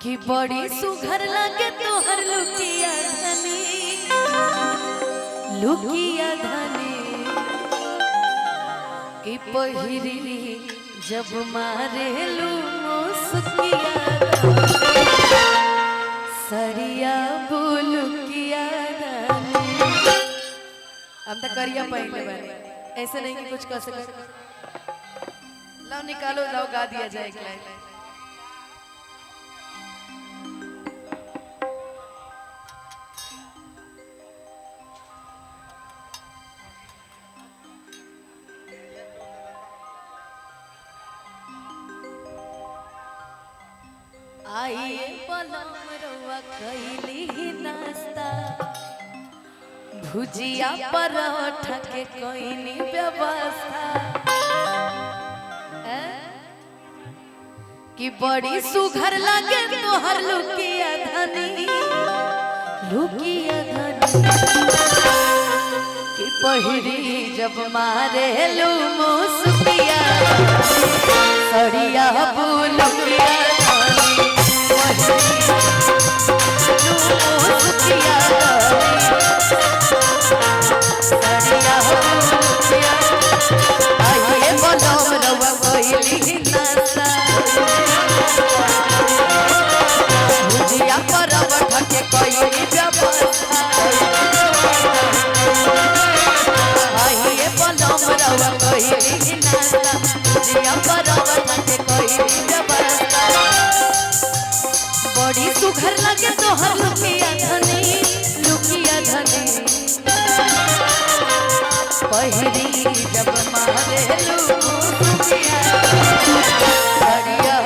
कि बड़ी सुघर लगे तोहर लुकिया धनी कि पहिरी जब मारे लू मुस्किया सरिया बुलुकिया धनी। हम तो करिया पहले बारे ऐसे नहीं कि कुछ कर सके। लाओ निकालो, लाओ गा दिया जाए एक लाइन। आइए पलम रवा कैली नाश्ता भुजिया पराठा के कोई व्यवस्था कि बड़ी सुघर लगे तोहर लुकिया धनी कि पहिरी जब मारे लू मुस्किया सड़िया बुलुकिया भुजिया पराठा के कोई व्यवस्था आइए पलम रवा कोई नाश्ता भुजिया पराठा के कोई व्यवस्था। बड़ी सुघर लगे तोहर लुकिया धनी पहिरी जब मारे लू मुस्किया सड़िया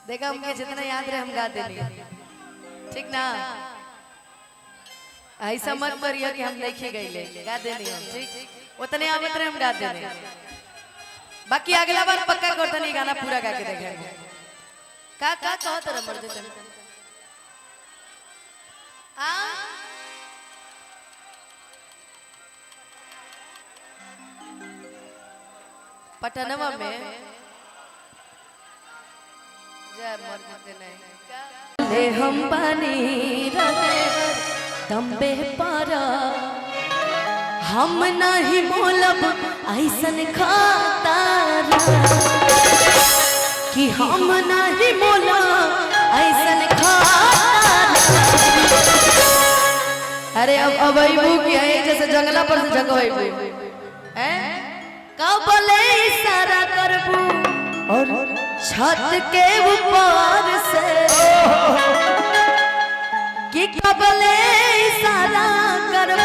देखा हमके जितना याद रहे हम गा देंगे, ठीक ना? ऐसा मत करिए कि हम लिखे गए गा देंगे हम, ठीक? उतने आवत रहे हम गा देंगे। बाकी अगला बार पक्का करते नहीं गाना पूरा गा के देखेंगे। का कहो तेरा मर्जी तन आ पटनवा में ले हम पानी तंबे पारा हम नहीं बोलब ऐसन खाता कि हम नहीं बोलब ऐसन खाता। अरे अब जैसे जंगला पर से जगह कब बोले इशारा करबू और छत के ऊपर से कि कबले इशारा करो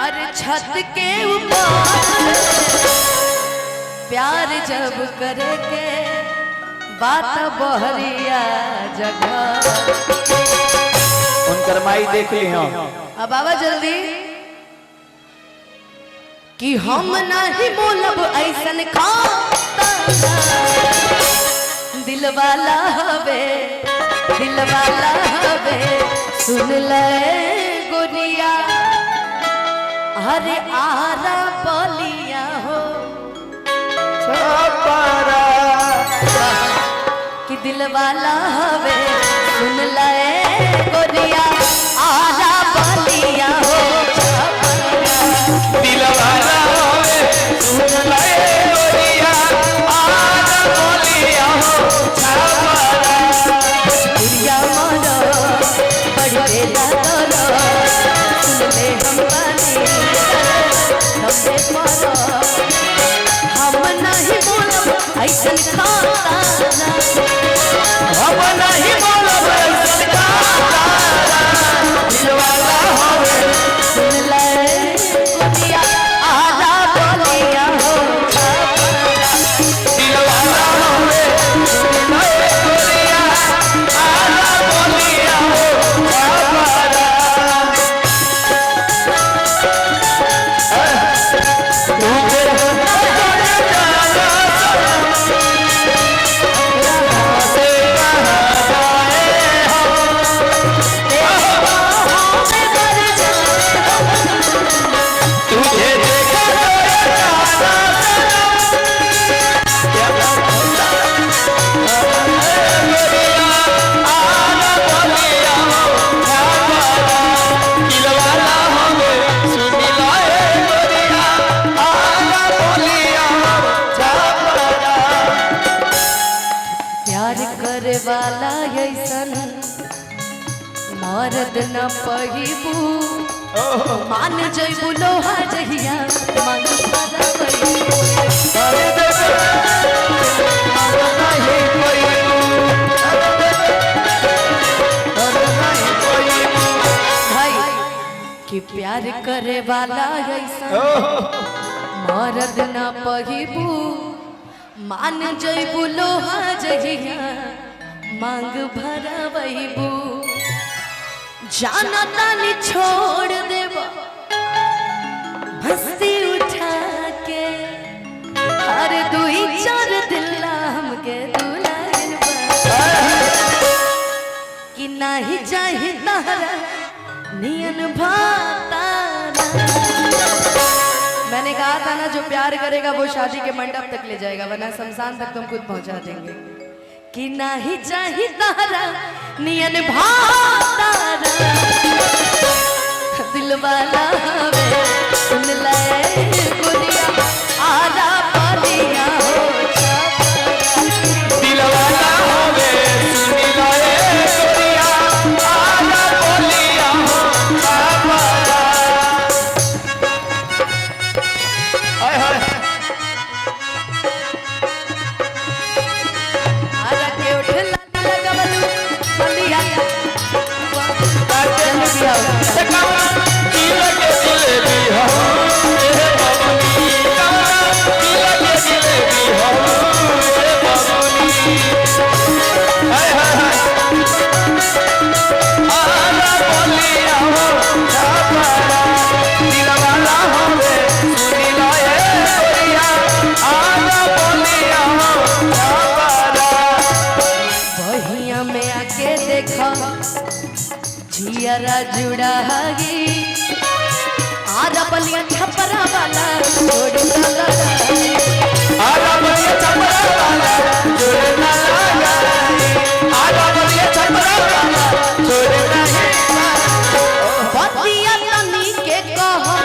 अरे छत के ऊपर प्यार जब करे के बात बहरिया जगह उनकर माई देख ली हो। अब बाबा जल्दी कि हम नहीं बोलब ऐसन खाता दिलवाला हवे सुन ले गोरिया अरे आरा बलिया हो छपारा कि दिलवाला हवे सुन ले गोरिया आरा बलिया हो दिलवाला होवे सुन ले गोरिया आरा बलिया हो छपारा प्रिया मनो बड़ी दादलो सुन ले हम बानी तबे मनो हम नहीं बोलब ऐसे ऐसन खाता हम नहीं बोलब ऐसन कारा दिलवाला होवे सुन ले गोरिया आजा बोलिया हो दिलवाला होवे सुन ले गोरिया आला बोलिया हो छापरा प्यार करे वाला ऐसन मर्द न पहिबू मान जइबू लोहा जहिया मन कि प्यार करे वाला ऐसन मर्द न पहिबू मान जइबू लोहा जहिया मांग भरबू जाना तानी छोड़ देब हंसी उठा के हर दुई चार दिल्ला हमके दुल्हन कि नहीं चाहे तारा नियन भातारा। मैंने कहा था ना जो प्यार करेगा वो शादी के मंडप तक ले जाएगा वरना शमशान तक तुम खुद पहुंचा देंगे कि नहीं चाहे तारा नियन भातारा दिल वाला वे सुन ले गोरिया आजा बोलिया हो दिलवाला होवे सुन ले गोरिया आला बोलिया हो छापरा हाय हाय आजा के उठ लगा बलू बलिया दिल के जिलेबी हो रे बाबूनी दिल के जिलेबी हो रे बाबूनी हाय हाय हाय आला बोलिया हो छापरा दिलवाला होवे सुन ले गोरिया आला बोलिया हो छापरा बहिया में आके देखो जियरा जुड़ा हगी आजा बलिया छपरा वाला छोड़ लगा आला बोलिया छपरा वाला जोड़ ना लगा आला बोलिया छपरा वाला जोड़ नहीं बतिया तनी के कहो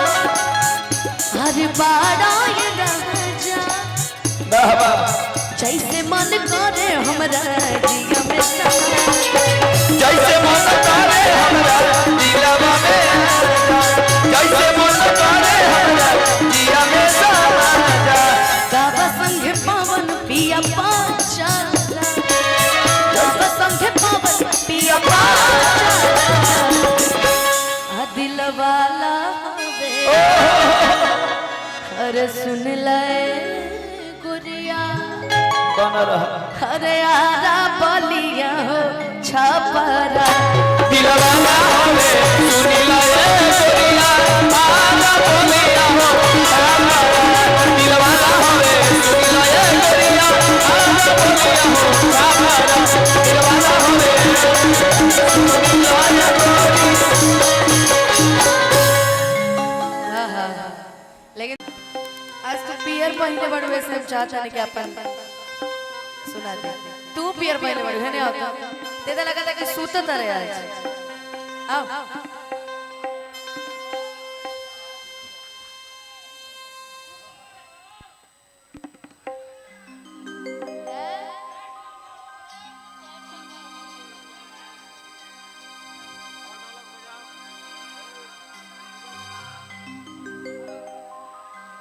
हर बाड़ा ये राजा बाबा जैसे मन करे हमरा जिया में समा जैसे मन करे हमरा दिलवा में जैसे मन करे हमरा दिया में समा जा गावा संगे पावन पिया पाचाला गावा संगे पावन पिया पाचाला आ दिल वाला हवे अरे सुन ले गुरिया कौन रहा अरे आजा बोलिया हो छपरा दिलवाला होवे सुन ले गोरिया आला बोलिया हो छापरा दिलवाला होवे सुन ले गोरिया आला बोलिया हो छापरा दिलवाला होवे सुन ले लेकिन आज तो पियर पहने बड़ वैसे हम चाहता नहीं कि अपन सुना दे तू पियर पहने बड़ है नहीं होता तेरा लगा था कि सूतत रहे आज आओ